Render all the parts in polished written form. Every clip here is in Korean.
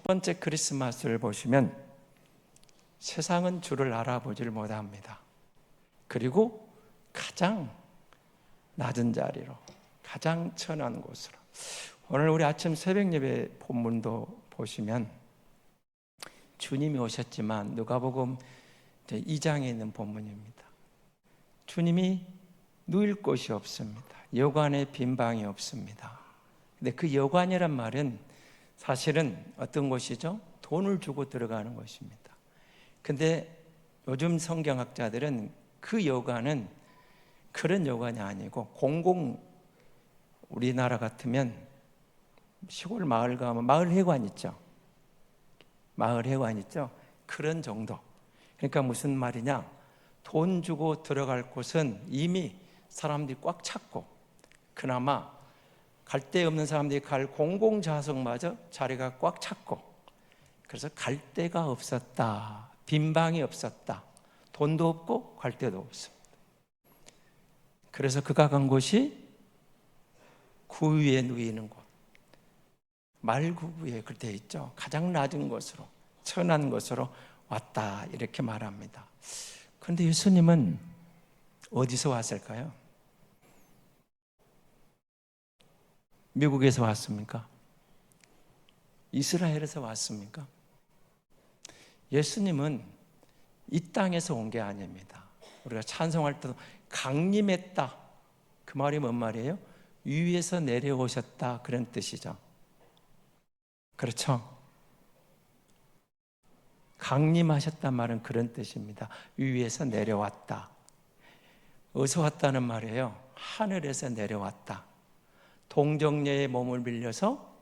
번째 크리스마스를 보시면 세상은 주를 알아보질 못합니다. 그리고 가장 낮은 자리로, 가장 천한 곳으로. 오늘 우리 아침 새벽 예배 본문도 보시면 주님이 오셨지만 누가복음 2장에 있는 본문입니다. 주님이 누일 곳이 없습니다. 여관에 빈 방이 없습니다. 근데 그 여관이란 말은 사실은 어떤 곳이죠? 돈을 주고 들어가는 곳입니다. 근데 요즘 성경학자들은 그 여관은 그런 여관이 아니고 우리나라 같으면 시골 마을 가면 마을 회관 있죠. 마을 회관 있죠. 그런 정도. 그러니까 무슨 말이냐? 돈 주고 들어갈 곳은 이미 사람들이 꽉 찼고, 그나마 갈 데 없는 사람들이 갈 공공좌석마저 자리가 꽉 찼고, 그래서 갈 데가 없었다. 빈 방이 없었다. 돈도 없고 갈 데도 없습니다. 그래서 그가 간 곳이 구 위에 누이는 곳, 말구부에 그렇게 되어 있죠. 가장 낮은 곳으로, 천한 곳으로 왔다, 이렇게 말합니다. 그런데 예수님은 어디서 왔을까요? 미국에서 왔습니까? 이스라엘에서 왔습니까? 예수님은 이 땅에서 온 게 아닙니다. 우리가 찬송할 때도 강림했다, 그 말이 뭔 말이에요? 위에서 내려오셨다, 그런 뜻이죠. 그렇죠? 강림하셨단 말은 그런 뜻입니다. 위에서 내려왔다. 어디서 왔다는 말이에요? 하늘에서 내려왔다. 동정녀의 몸을 빌려서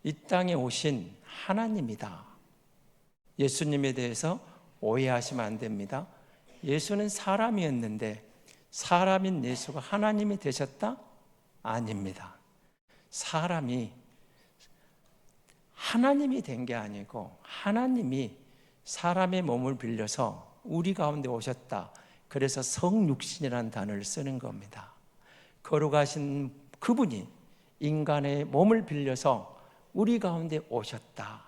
이 땅에 오신 하나님이다. 예수님에 대해서 오해하시면 안 됩니다. 예수는 사람이었는데 사람인 예수가 하나님이 되셨다? 아닙니다. 사람이 하나님이 된 게 아니고 하나님이 사람의 몸을 빌려서 우리 가운데 오셨다. 그래서 성육신이라는 단어를 쓰는 겁니다. 걸어가신 그분이 인간의 몸을 빌려서 우리 가운데 오셨다.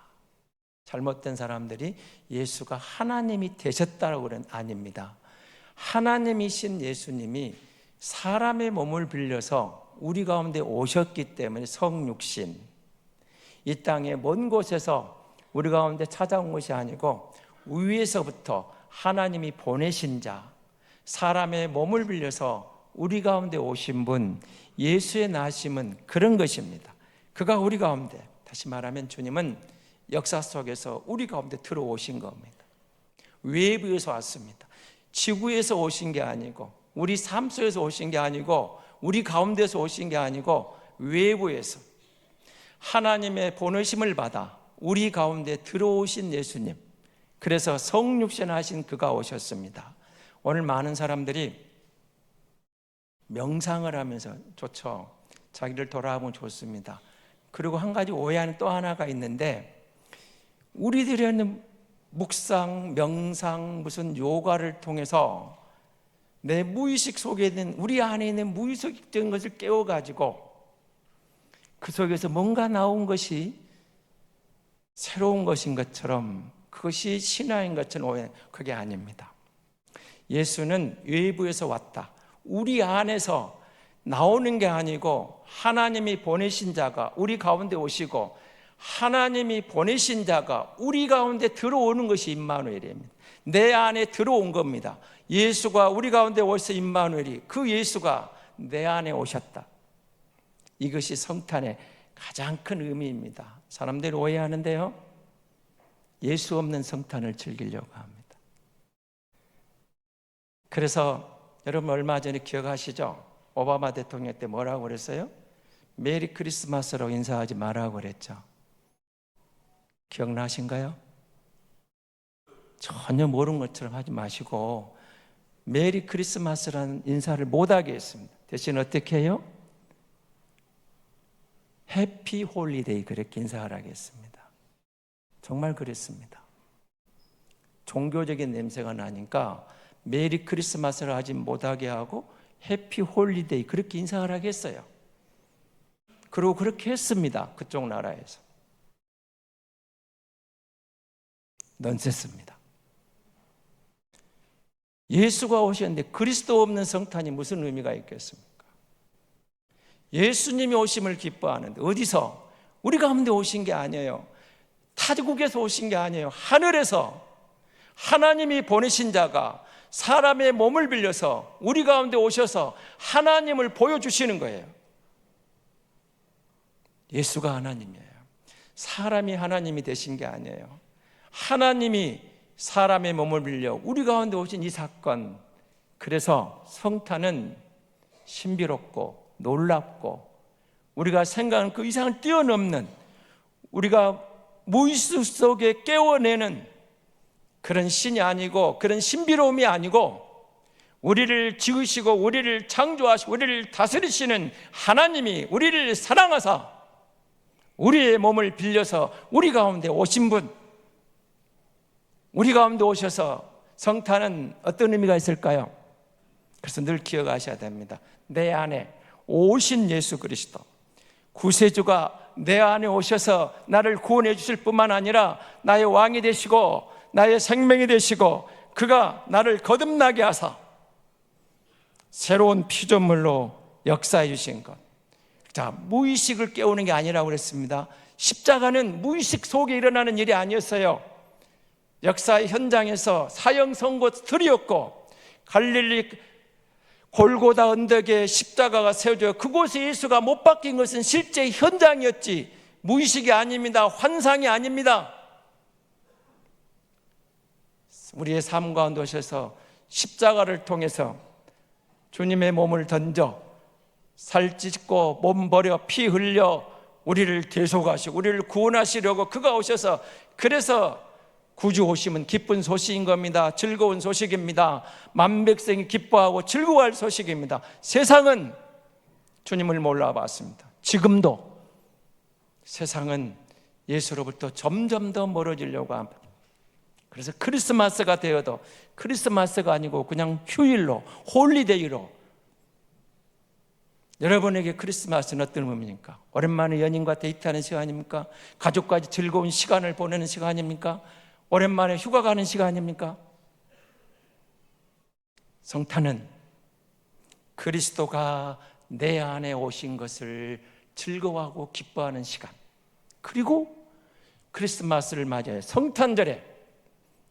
잘못된 사람들이 예수가 하나님이 되셨다고 그런 아닙니다. 하나님이신 예수님이 사람의 몸을 빌려서 우리 가운데 오셨기 때문에 성육신, 이 땅의 먼 곳에서 우리 가운데 찾아온 것이 아니고 위에서부터 하나님이 보내신 자, 사람의 몸을 빌려서 우리 가운데 오신 분, 예수의 나심은 그런 것입니다. 그가 우리 가운데, 다시 말하면 주님은 역사 속에서 우리 가운데 들어오신 겁니다. 외부에서 왔습니다. 지구에서 오신 게 아니고, 우리 삶 속에서 오신 게 아니고, 우리 가운데서 오신 게 아니고 외부에서 하나님의 보내심을 받아 우리 가운데 들어오신 예수님, 그래서 성육신 하신 그가 오셨습니다. 오늘 많은 사람들이 명상을 하면서 좋죠. 자기를 돌아보면 좋습니다. 그리고 한 가지 오해하는 또 하나가 있는데, 우리들이 하는 묵상, 명상, 무슨 요가를 통해서 내 무의식 속에 있는, 우리 안에 있는 무의식적인 것을 깨워가지고 그 속에서 뭔가 나온 것이 새로운 것인 것처럼, 그것이 신화인 것처럼 오해, 그게 아닙니다. 예수는 외부에서 왔다. 우리 안에서 나오는 게 아니고 하나님이 보내신 자가 우리 가운데 오시고 하나님이 보내신 자가 우리 가운데 들어오는 것이 임마누엘입니다. 내 안에 들어온 겁니다. 예수가 우리 가운데 오셔서 임마누엘이, 그 예수가 내 안에 오셨다. 이것이 성탄의 가장 큰 의미입니다. 사람들이 오해하는데요, 예수 없는 성탄을 즐기려고 합니다. 그래서 여러분 얼마 전에 기억하시죠? 오바마 대통령 때 뭐라고 그랬어요? 메리 크리스마스라고 인사하지 말라고 그랬죠. 기억나신가요? 전혀 모르는 것처럼 하지 마시고 메리 크리스마스라는 인사를 못하게 했습니다. 대신 어떻게 해요? 해피 홀리데이, 그렇게 인사하라고 했습니다. 정말 그랬습니다. 종교적인 냄새가 나니까 메리 크리스마스를 하지 못하게 하고 해피 홀리데이, 그렇게 인사하라고 했어요. 그리고 그렇게 했습니다. 그쪽 나라에서. 넌센스입니다. 예수가 오셨는데 그리스도 없는 성탄이 무슨 의미가 있겠습니까? 예수님이 오심을 기뻐하는데 어디서? 우리 가운데 오신 게 아니에요. 타국에서 오신 게 아니에요. 하늘에서 하나님이 보내신 자가 사람의 몸을 빌려서 우리 가운데 오셔서 하나님을 보여주시는 거예요. 예수가 하나님이에요. 사람이 하나님이 되신 게 아니에요. 하나님이 사람의 몸을 빌려 우리 가운데 오신 이 사건, 그래서 성탄은 신비롭고 놀랍고 우리가 생각하는 그 이상을 뛰어넘는, 우리가 무의식 속에 깨워내는 그런 신이 아니고, 그런 신비로움이 아니고, 우리를 지으시고 우리를 창조하시고 우리를 다스리시는 하나님이 우리를 사랑하사 우리의 몸을 빌려서 우리 가운데 오신 분, 우리 가운데 오셔서, 성탄은 어떤 의미가 있을까요? 그래서 늘 기억하셔야 됩니다. 내 안에 오신 예수 그리스도, 구세주가 내 안에 오셔서 나를 구원해 주실 뿐만 아니라 나의 왕이 되시고 나의 생명이 되시고, 그가 나를 거듭나게 하사 새로운 피조물로 역사해 주신 것. 자, 무의식을 깨우는 게 아니라고 그랬습니다. 십자가는 무의식 속에 일어나는 일이 아니었어요. 역사의 현장에서 사형 선고들이었고, 갈릴리 골고다 언덕에 십자가가 세워져 그곳에 예수가 못 박힌 것은 실제 현장이었지 무의식이 아닙니다. 환상이 아닙니다. 우리의 삶 가운데 오셔서 십자가를 통해서 주님의 몸을 던져 살 찢고 몸 버려 피 흘려 우리를 대속하시고 우리를 구원하시려고 그가 오셔서, 그래서 구주 오심은 기쁜 소식인 겁니다. 즐거운 소식입니다. 만백성이 기뻐하고 즐거워할 소식입니다. 세상은 주님을 몰라봤습니다. 지금도 세상은 예수로부터 점점 더 멀어지려고 합니다. 그래서 크리스마스가 되어도 크리스마스가 아니고 그냥 휴일로, 홀리데이로. 여러분에게 크리스마스는 어떤 의미입니까? 오랜만에 연인과 데이트하는 시간입니까? 가족과 즐거운 시간을 보내는 시간입니까? 오랜만에 휴가 가는 시간입니까? 성탄은 그리스도가 내 안에 오신 것을 즐거워하고 기뻐하는 시간, 그리고 크리스마스를 맞이해 성탄절에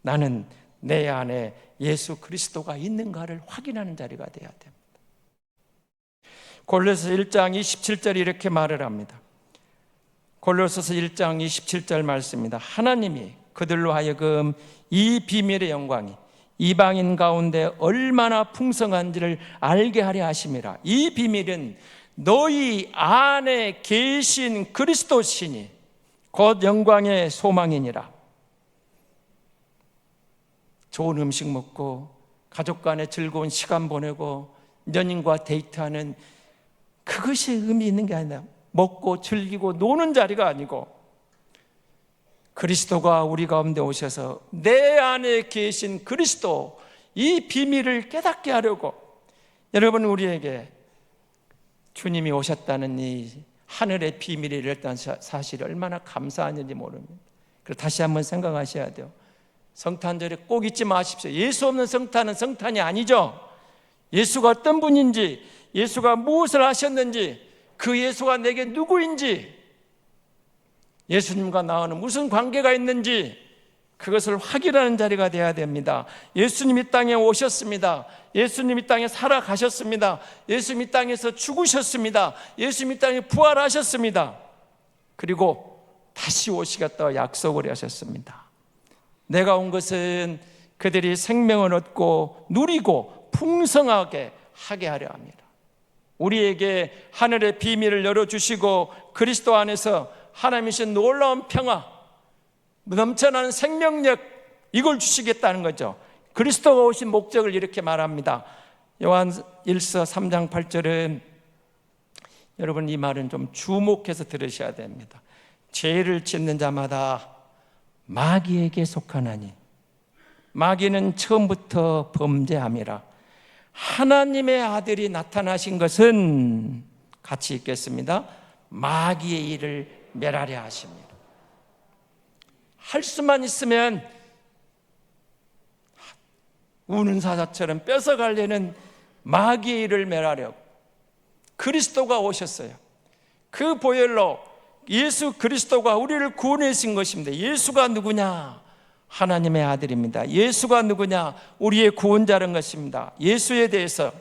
나는 내 안에 예수 그리스도가 있는가를 확인하는 자리가 되어야 됩니다. 골로새서 1장 27절이 이렇게 말을 합니다. 골로새서 1장 27절 말씀입니다. 하나님이 그들로 하여금 이 비밀의 영광이 이방인 가운데 얼마나 풍성한지를 알게 하려 하심이라. 이 비밀은 너희 안에 계신 그리스도 신이 곧 영광의 소망이니라. 좋은 음식 먹고 가족 간에 즐거운 시간 보내고 연인과 데이트하는 그것이 의미 있는 게 아니라 먹고 즐기고 노는 자리가 아니고, 그리스도가 우리 가운데 오셔서 내 안에 계신 그리스도, 이 비밀을 깨닫게 하려고, 여러분 우리에게 주님이 오셨다는 이 하늘의 비밀이 이랬다는 사실이 얼마나 감사한 일인지 모릅니다. 그래서 다시 한번 생각하셔야 돼요. 성탄절에 꼭 잊지 마십시오. 예수 없는 성탄은 성탄이 아니죠. 예수가 어떤 분인지, 예수가 무엇을 하셨는지, 그 예수가 내게 누구인지, 예수님과 나와는 무슨 관계가 있는지 그것을 확인하는 자리가 되어야 됩니다. 예수님이 땅에 오셨습니다. 예수님이 땅에 살아가셨습니다. 예수님이 땅에서 죽으셨습니다. 예수님이 땅에 부활하셨습니다. 그리고 다시 오시겠다고 약속을 하셨습니다. 내가 온 것은 그들이 생명을 얻고 누리고 풍성하게 하게 하려 합니다. 우리에게 하늘의 비밀을 열어주시고 그리스도 안에서 하나님이신 놀라운 평화, 넘쳐나는 생명력, 이걸 주시겠다는 거죠. 그리스도가 오신 목적을 이렇게 말합니다. 요한 1서 3장 8절은 여러분 이 말은 좀 주목해서 들으셔야 됩니다. 죄를 짓는 자마다 마귀에게 속하나니 마귀는 처음부터 범죄함이라. 하나님의 아들이 나타나신 것은 같이 읽겠습니다. 마귀의 일을 멸하려 하십니다. 할 수만 있으면 우는 사자처럼 뺏어가려는 마귀의 일을 멸하려고 그리스도가 오셨어요. 그 보혈로 예수 그리스도가 우리를 구원하신 것입니다. 예수가 누구냐? 하나님의 아들입니다. 예수가 누구냐? 우리의 구원자라는 것입니다. 예수에 대해서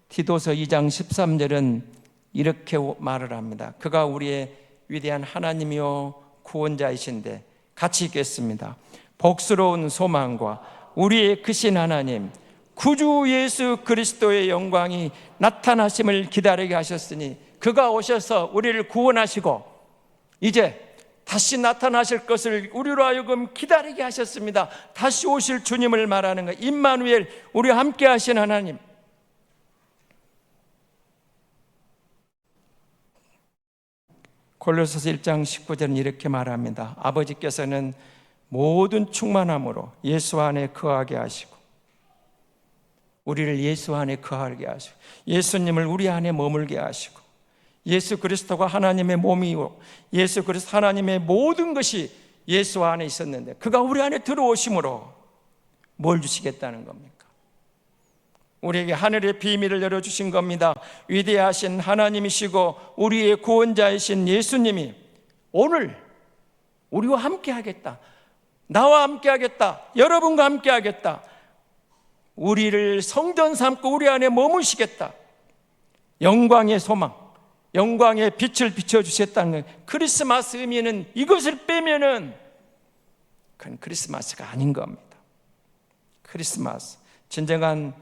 디도서 2장 13절은 이렇게 말을 합니다. 그가 우리의 위대한 하나님이요 구원자이신데, 같이 읽겠습니다. 복스러운 소망과 우리의 크신 하나님 구주 예수 그리스도의 영광이 나타나심을 기다리게 하셨으니, 그가 오셔서 우리를 구원하시고 이제 다시 나타나실 것을 우리로 하여금 기다리게 하셨습니다. 다시 오실 주님을 말하는 거예요. 임마누엘, 우리와 함께 하신 하나님. 골로새서 1장 19절은 이렇게 말합니다. 아버지께서는 모든 충만함으로 예수 안에 거하게 하시고, 우리를 예수 안에 거하게 하시고, 예수님을 우리 안에 머물게 하시고, 예수 그리스도가 하나님의 몸이요 예수 그리스도 하나님의 모든 것이 예수 안에 있었는데, 그가 우리 안에 들어오심으로 뭘 주시겠다는 겁니까? 우리에게 하늘의 비밀을 열어주신 겁니다. 위대하신 하나님이시고 우리의 구원자이신 예수님이 오늘 우리와 함께 하겠다, 나와 함께 하겠다, 여러분과 함께 하겠다, 우리를 성전 삼고 우리 안에 머무시겠다, 영광의 소망, 영광의 빛을 비춰주셨다는 거예요. 크리스마스 의미는 이것을 빼면은 그건 크리스마스가 아닌 겁니다. 크리스마스, 진정한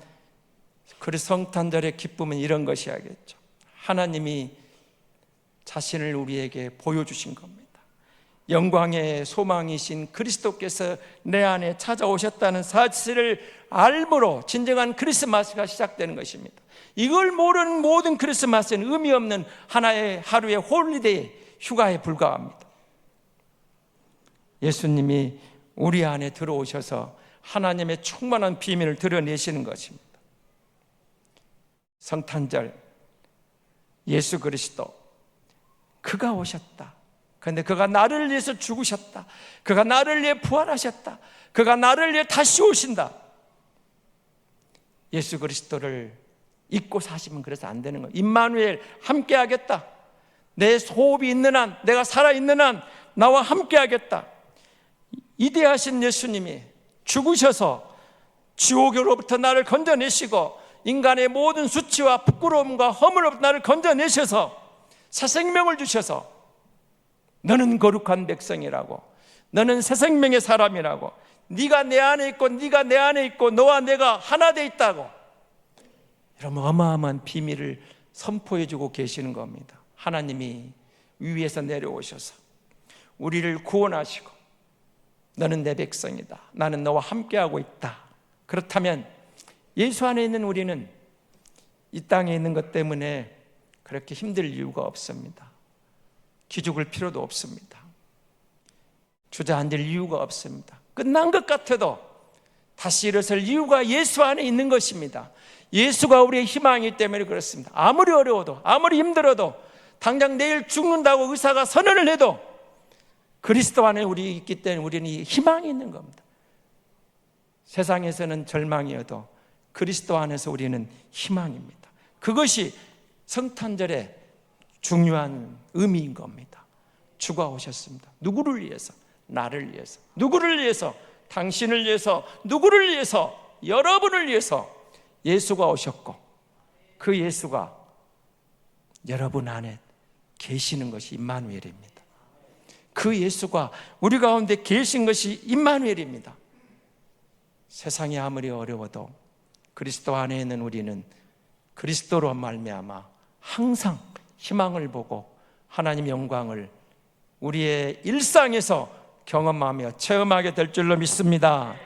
성탄절의 기쁨은 이런 것이야겠죠. 하나님이 자신을 우리에게 보여주신 겁니다. 영광의 소망이신 그리스도께서 내 안에 찾아오셨다는 사실을 알므로 진정한 크리스마스가 시작되는 것입니다. 이걸 모르는 모든 크리스마스는 의미 없는 하나의 하루의 홀리데이, 휴가에 불과합니다. 예수님이 우리 안에 들어오셔서 하나님의 충만한 비밀을 드러내시는 것입니다. 성탄절, 예수 그리스도, 그가 오셨다. 그런데 그가 나를 위해서 죽으셨다. 그가 나를 위해 부활하셨다. 그가 나를 위해 다시 오신다. 예수 그리스도를 잊고 사시면 그래서 안 되는 거예요. 임마누엘, 함께 하겠다. 내 호흡이 있는 한, 내가 살아있는 한 나와 함께 하겠다. 이대하신 예수님이 죽으셔서 지옥으로부터 나를 건져내시고 인간의 모든 수치와 부끄러움과 허물로부터 나를 건져내셔서 새 생명을 주셔서 너는 거룩한 백성이라고, 너는 새 생명의 사람이라고, 네가 내 안에 있고 네가 내 안에 있고 너와 내가 하나 돼 있다고, 이런 어마어마한 비밀을 선포해 주고 계시는 겁니다. 하나님이 위에서 내려오셔서 우리를 구원하시고 너는 내 백성이다, 나는 너와 함께하고 있다. 그렇다면 예수 안에 있는 우리는 이 땅에 있는 것 때문에 그렇게 힘들 이유가 없습니다. 기죽을 필요도 없습니다. 주저앉을 이유가 없습니다. 끝난 것 같아도 다시 일어설 이유가 예수 안에 있는 것입니다. 예수가 우리의 희망이기 때문에 그렇습니다. 아무리 어려워도, 아무리 힘들어도, 당장 내일 죽는다고 의사가 선언을 해도 그리스도 안에 우리 있기 때문에 우리는 희망이 있는 겁니다. 세상에서는 절망이어도 그리스도 안에서 우리는 희망입니다. 그것이 성탄절의 중요한 의미인 겁니다. 주가 오셨습니다. 누구를 위해서? 나를 위해서. 누구를 위해서? 당신을 위해서. 누구를 위해서? 여러분을 위해서 예수가 오셨고, 그 예수가 여러분 안에 계시는 것이 임마누엘입니다. 그 예수가 우리 가운데 계신 것이 임마누엘입니다. 세상이 아무리 어려워도 그리스도 안에 있는 우리는 그리스도로 말미암아 항상 희망을 보고 하나님 영광을 우리의 일상에서 경험하며 체험하게 될 줄로 믿습니다.